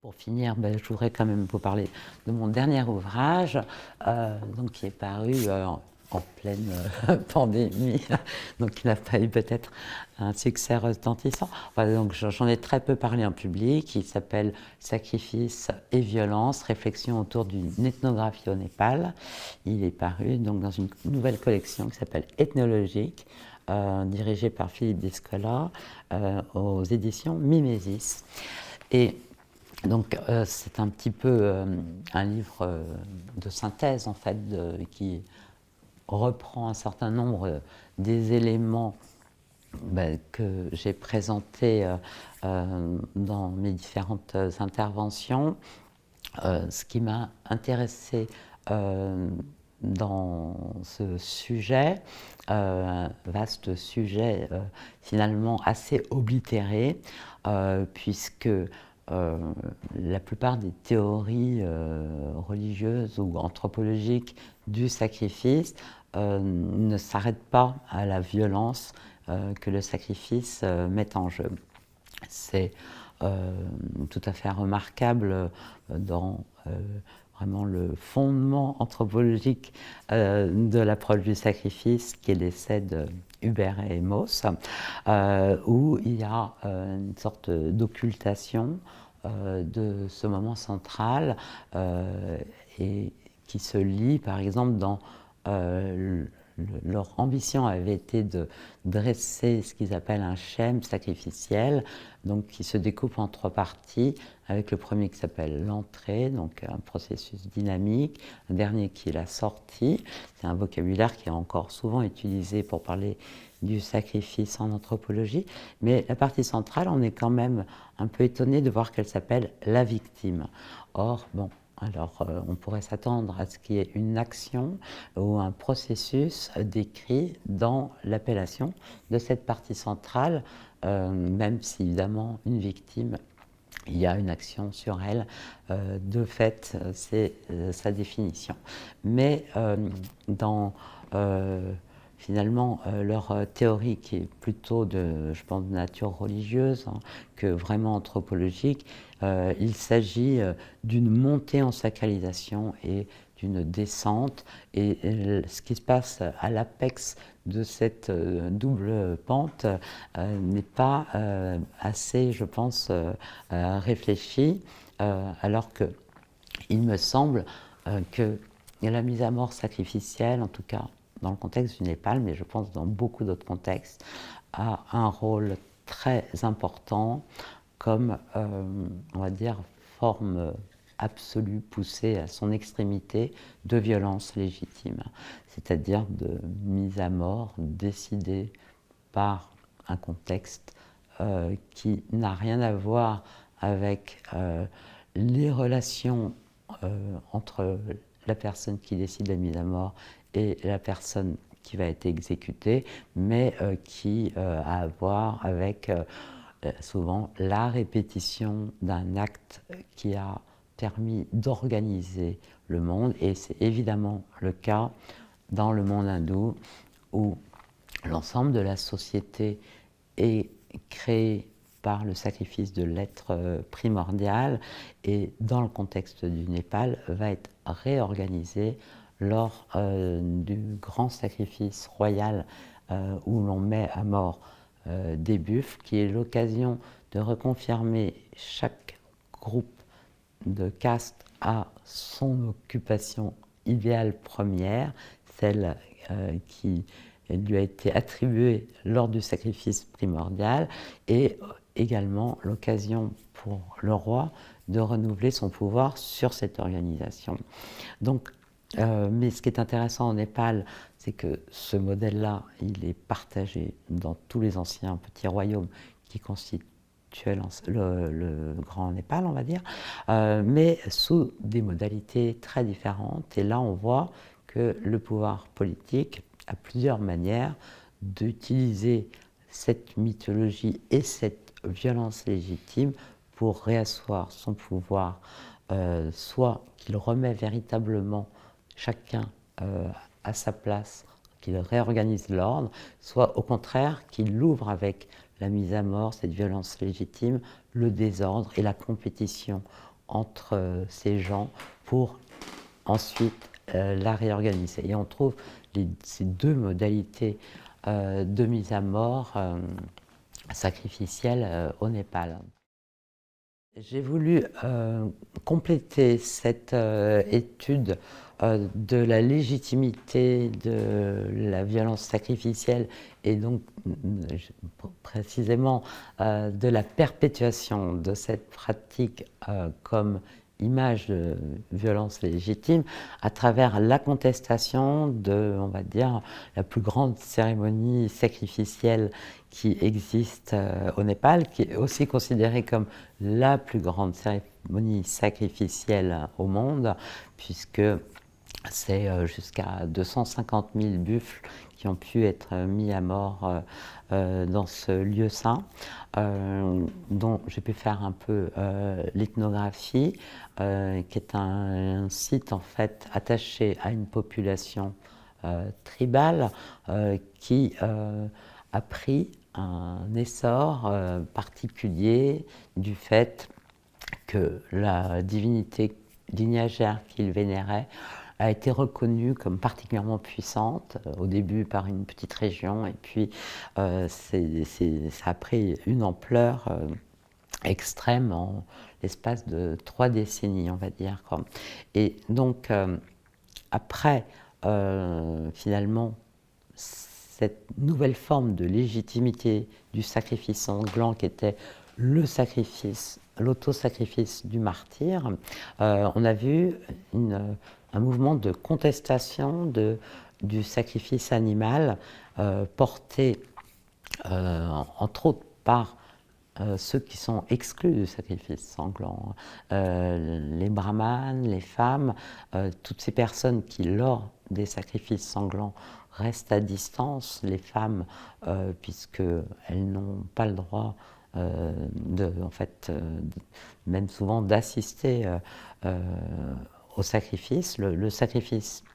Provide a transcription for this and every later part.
Pour finir, je voudrais quand même vous parler de mon dernier ouvrage, donc, qui est paru en pleine pandémie, donc il n'a pas eu peut-être un succès retentissant. Enfin, donc j'en ai très peu parlé en public. Il s'appelle Sacrifice et violence, réflexion autour d'une ethnographie au Népal. Il est paru donc dans une nouvelle collection qui s'appelle Ethnologique, dirigée par Philippe Descola, aux éditions Mimesis. Et donc c'est un petit peu un livre de synthèse en fait, qui reprend un certain nombre des éléments que j'ai présentés dans mes différentes interventions. Ce qui m'a intéressé dans ce sujet, un vaste sujet finalement assez oblitéré, puisque la plupart des théories religieuses ou anthropologiques du sacrifice ne s'arrêtent pas à la violence que le sacrifice met en jeu. C'est tout à fait remarquable dans vraiment le fondement anthropologique de l'approche du sacrifice, qui est l'essai de Hubert et Moos, où il y a une sorte d'occultation de ce moment central et qui se lie par exemple dans leur ambition avait été de dresser ce qu'ils appellent un schème sacrificiel, donc qui se découpe en trois parties, avec le premier qui s'appelle l'entrée, donc un processus dynamique, un dernier qui est la sortie. C'est un vocabulaire qui est encore souvent utilisé pour parler du sacrifice en anthropologie, mais la partie centrale, on est quand même un peu étonné de voir qu'elle s'appelle la victime. Or, bon, alors, on pourrait s'attendre à ce qu'il y ait une action ou un processus décrit dans l'appellation de cette partie centrale, même si évidemment une victime, il y a une action sur elle. De fait, c'est sa définition. Mais dans finalement leur théorie, qui est plutôt je pense, de nature religieuse que vraiment anthropologique, il s'agit d'une montée en sacralisation et d'une descente. Et ce qui se passe à l'apex de cette double pente n'est pas assez, je pense, réfléchi, alors qu'il me semble que la mise à mort sacrificielle, en tout cas dans le contexte du Népal, mais je pense dans beaucoup d'autres contextes, a un rôle très important comme, on va dire, forme absolue, poussée à son extrémité, de violence légitime, c'est-à-dire de mise à mort décidée par un contexte qui n'a rien à voir avec les relations entre la personne qui décide la mise à mort et la personne qui va être exécutée, mais qui a à voir avec souvent la répétition d'un acte qui a permis d'organiser le monde, et c'est évidemment le cas dans le monde hindou, où l'ensemble de la société est créé par le sacrifice de l'être primordial, et dans le contexte du Népal va être réorganisé lors du grand sacrifice royal où l'on met à mort des buffles, qui est l'occasion de reconfirmer chaque groupe de caste à son occupation idéale première, celle qui lui a été attribuée lors du sacrifice primordial, et également l'occasion pour le roi de renouveler son pouvoir sur cette organisation. Donc, mais ce qui est intéressant au Népal, c'est que ce modèle-là, il est partagé dans tous les anciens petits royaumes qui constituent le Grand Népal, on va dire, mais sous des modalités très différentes. Et là, on voit que le pouvoir politique a plusieurs manières d'utiliser cette mythologie et cette violence légitime pour réasseoir son pouvoir, soit qu'il remet véritablement chacun à sa place, qu'il réorganise l'ordre, soit au contraire qu'il l'ouvre avec la mise à mort, cette violence légitime, le désordre et la compétition entre ces gens pour ensuite la réorganiser. Et on trouve ces deux modalités de mise à mort sacrificielle au Népal. J'ai voulu compléter cette étude de la légitimité de la violence sacrificielle et donc précisément de la perpétuation de cette pratique comme image de violence légitime à travers la contestation de, on va dire, la plus grande cérémonie sacrificielle qui existe au Népal, qui est aussi considérée comme la plus grande cérémonie sacrificielle au monde, puisque c'est jusqu'à 250 000 buffles qui ont pu être mis à mort dans ce lieu saint, dont j'ai pu faire un peu l'ethnographie, qui est un site en fait attaché à une population tribale qui a pris un essor particulier du fait que la divinité lignagère qu'il vénérait a été reconnue comme particulièrement puissante, au début par une petite région, et puis ça a pris une ampleur extrême en l'espace de 3 décennies, on va dire. Et donc, après, finalement, cette nouvelle forme de légitimité du sacrifice sanglant qui était le sacrifice, l'autosacrifice du martyr, on a vu un mouvement de contestation du sacrifice animal porté entre autres par ceux qui sont exclus du sacrifice sanglant, les brahmanes, les femmes, toutes ces personnes qui, lors des sacrifices sanglants, restent à distance, les femmes, puisqu'elles n'ont pas le droit même souvent d'assister au sacrifice. Le sacrifice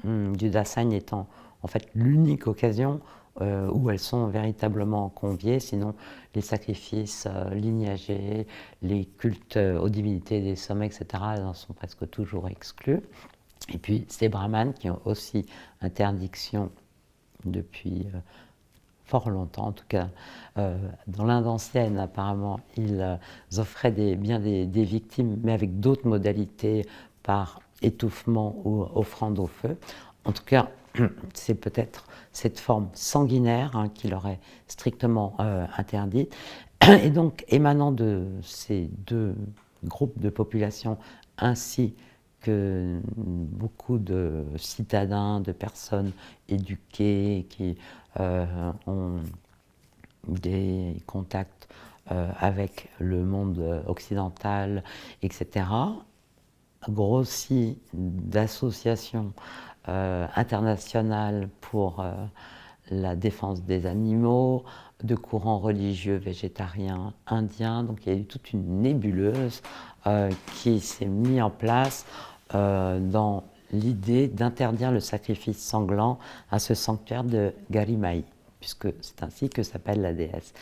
du dasagne étant en fait l'unique occasion où elles sont véritablement conviées, sinon les sacrifices lignagés, les cultes aux divinités des sommets, etc., elles en sont presque toujours exclus. Et puis ces brahmanes qui ont aussi interdiction depuis fort longtemps, en tout cas dans l'Inde ancienne apparemment ils offraient bien des victimes, mais avec d'autres modalités, par étouffement ou offrande au feu. En tout cas, c'est peut-être cette forme sanguinaire qui leur est strictement interdite. Et donc, émanant de ces deux groupes de population, ainsi que beaucoup de citadins, de personnes éduquées qui ont des contacts avec le monde occidental, etc., grossi d'associations internationales pour la défense des animaux, de courants religieux végétariens indiens. Donc il y a eu toute une nébuleuse qui s'est mise en place dans l'idée d'interdire le sacrifice sanglant à ce sanctuaire de Garimai, puisque c'est ainsi que s'appelle la déesse.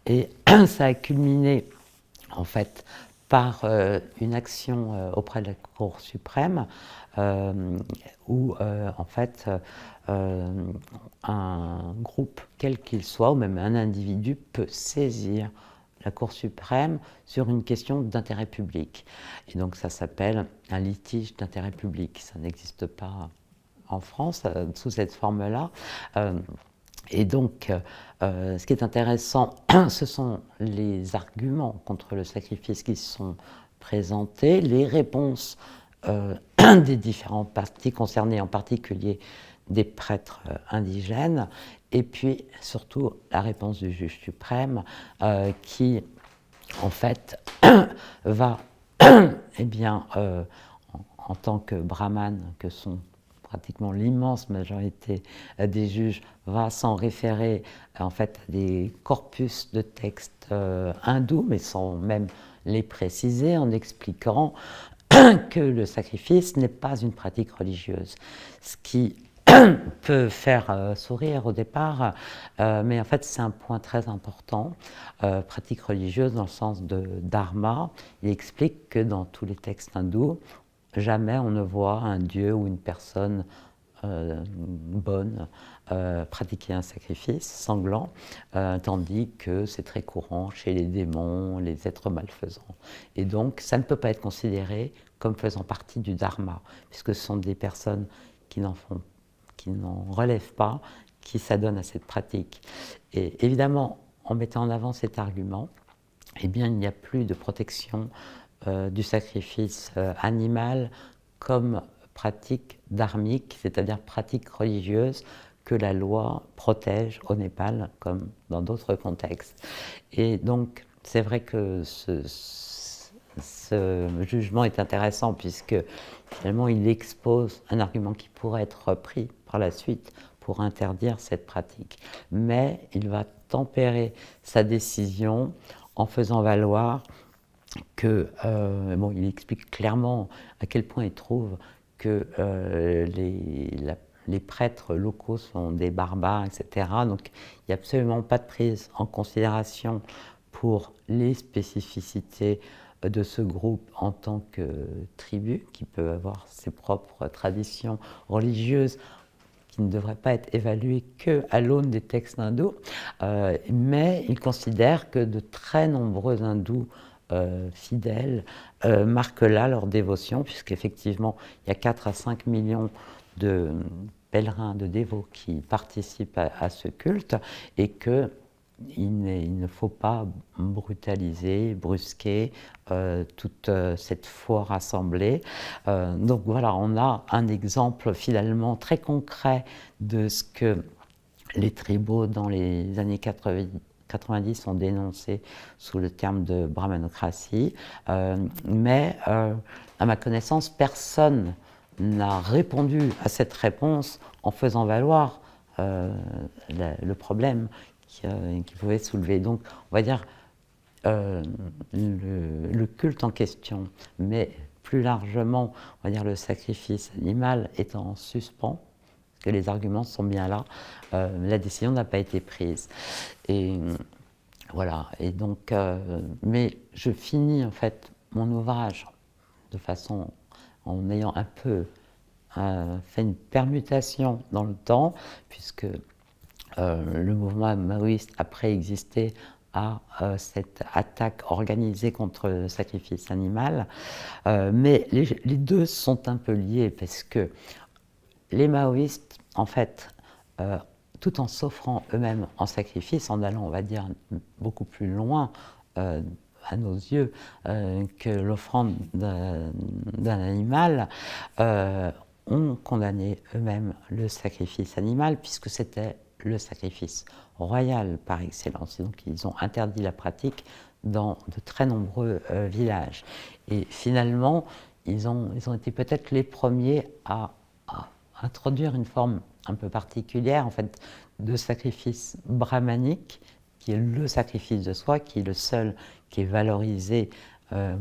Et ça a culminé en fait par une action auprès de la Cour suprême où en fait un groupe quel qu'il soit, ou même un individu, peut saisir la Cour suprême sur une question d'intérêt public. Et donc ça s'appelle un litige d'intérêt public. Ça n'existe pas en France sous cette forme-là. Et donc, ce qui est intéressant, ce sont les arguments contre le sacrifice qui sont présentés, les réponses des différentes parties concernées, en particulier des prêtres indigènes, et puis surtout la réponse du juge suprême qui, en fait, va, en tant que brahmane que sont pratiquement l'immense majorité des juges, va s'en référer en fait à des corpus de textes hindous, mais sans même les préciser, en expliquant que le sacrifice n'est pas une pratique religieuse. Ce qui peut faire sourire au départ, mais en fait c'est un point très important. Pratique religieuse dans le sens de dharma, il explique que dans tous les textes hindous, jamais on ne voit un dieu ou une personne bonne pratiquer un sacrifice sanglant, tandis que c'est très courant chez les démons, les êtres malfaisants. Et donc ça ne peut pas être considéré comme faisant partie du dharma, puisque ce sont des personnes qui n'en relèvent pas, qui s'adonnent à cette pratique. Et évidemment, en mettant en avant cet argument, eh bien, il n'y a plus de protection du sacrifice animal comme pratique dharmique, c'est-à-dire pratique religieuse que la loi protège au Népal, comme dans d'autres contextes. Et donc, c'est vrai que ce jugement est intéressant puisque finalement il expose un argument qui pourrait être repris par la suite pour interdire cette pratique. Mais il va tempérer sa décision en faisant valoir que, il explique clairement à quel point il trouve que les prêtres locaux sont des barbares, etc. Donc il n'y a absolument pas de prise en considération pour les spécificités de ce groupe en tant que tribu, qui peut avoir ses propres traditions religieuses, qui ne devraient pas être évaluées qu'à l'aune des textes hindous, mais il considère que de très nombreux hindous fidèles marquent là leur dévotion, puisqu'effectivement il y a 4 à 5 millions de pèlerins, de dévots qui participent à ce culte, et que il ne faut pas brutaliser, brusquer toute cette foi rassemblée. Donc voilà, on a un exemple finalement très concret de ce que les tribaux dans les années 90 ont dénoncé sous le terme de brahmanocratie, mais à ma connaissance, personne n'a répondu à cette réponse en faisant valoir le problème qui pouvait soulever. Donc, on va dire le culte en question, mais plus largement, on va dire le sacrifice animal est en suspens, parce que les arguments sont bien là, la décision n'a pas été prise. Et voilà, et donc, mais je finis en fait mon ouvrage de façon, en ayant un peu fait une permutation dans le temps, puisque le mouvement maoïste a préexisté à cette attaque organisée contre le sacrifice animal. Mais les deux sont un peu liés, parce que les maoïstes, en fait, tout en s'offrant eux-mêmes en sacrifice, en allant, on va dire, beaucoup plus loin à nos yeux que l'offrande d'un animal, ont condamné eux-mêmes le sacrifice animal, puisque c'était le sacrifice royal par excellence. Et donc ils ont interdit la pratique dans de très nombreux villages. Et finalement, ils ont été peut-être les premiers à introduire une forme un peu particulière en fait, de sacrifice brahmanique, qui est le sacrifice de soi, qui est le seul qui est valorisé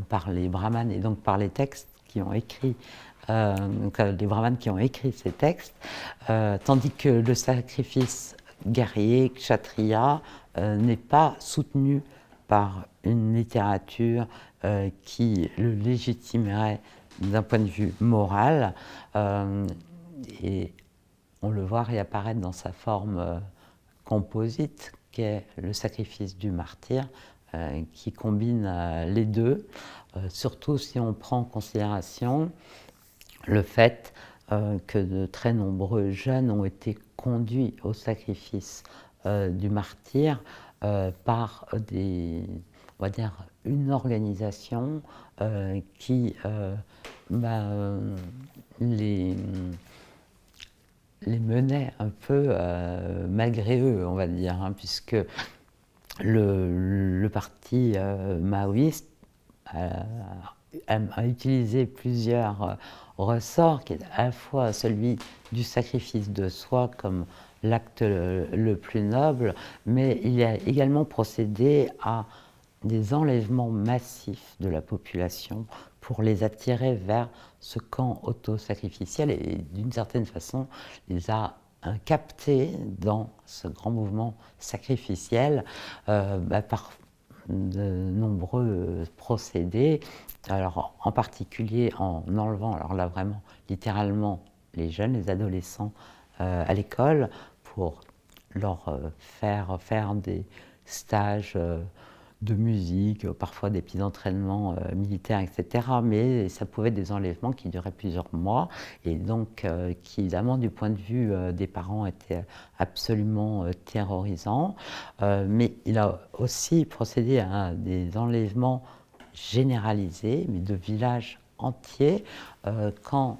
par les brahmanes et donc par les textes qui ont écrit les brahmanes qui ont écrit ces textes, tandis que le sacrifice guerrier, kshatriya, n'est pas soutenu par une littérature qui le légitimerait d'un point de vue moral, et on le voit réapparaître dans sa forme composite, qui est le sacrifice du martyr, qui combine les deux, surtout si on prend en considération le fait que de très nombreux jeunes ont été conduits au sacrifice du martyr par on va dire, une organisation qui les menait un peu malgré eux, on va dire, hein, puisque le parti maoïste a utilisé plusieurs ressorts, qui est à la fois celui du sacrifice de soi comme l'acte le plus noble, mais il a également procédé à des enlèvements massifs de la population pour les attirer vers ce camp auto-sacrificiel et d'une certaine façon les a captés dans ce grand mouvement sacrificiel par de nombreux procédés, alors en particulier en enlevant, alors là vraiment littéralement les jeunes, les adolescents à l'école pour leur faire des stages de musique, parfois des petits entraînements militaires, etc. Mais ça pouvait être des enlèvements qui duraient plusieurs mois et donc qui, évidemment, du point de vue des parents, étaient absolument terrorisants. Mais il a aussi procédé à des enlèvements généralisés, mais de villages entiers. Quand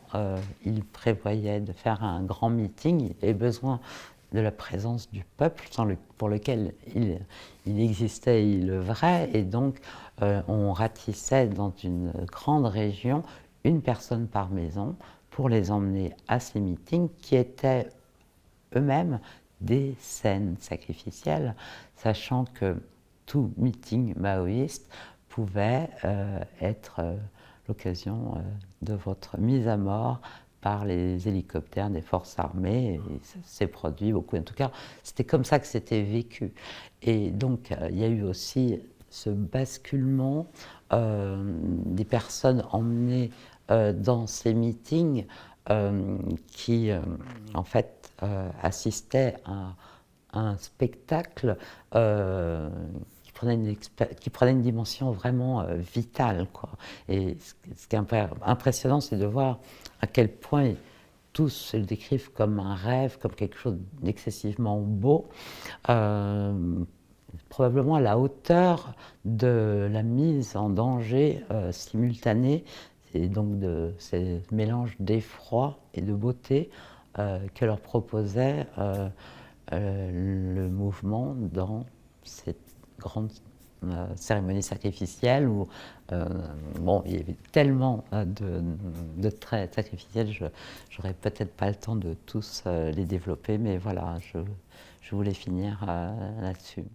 il prévoyait de faire un grand meeting, il avait besoin de la présence du peuple pour lequel il existait, il œuvrait, et donc on ratissait dans une grande région une personne par maison pour les emmener à ces meetings qui étaient eux-mêmes des scènes sacrificielles, sachant que tout meeting maoïste pouvait être l'occasion de votre mise à mort par les hélicoptères des forces armées, et ça s'est produit beaucoup. En tout cas, c'était comme ça que c'était vécu. Et donc, il y a eu aussi ce basculement des personnes emmenées dans ces meetings qui, en fait, assistaient à un spectacle qui prenait une dimension vraiment vitale, quoi. Et ce qui est impressionnant, c'est de voir à quel point tous se le décrivent comme un rêve, comme quelque chose d'excessivement beau, probablement à la hauteur de la mise en danger simultanée, et donc de ces mélanges d'effroi et de beauté que leur proposait le mouvement dans cette grande cérémonie sacrificielle où bon, il y avait tellement de traits sacrificiels, j'aurais peut-être pas le temps de tous les développer, mais voilà, je voulais finir là-dessus.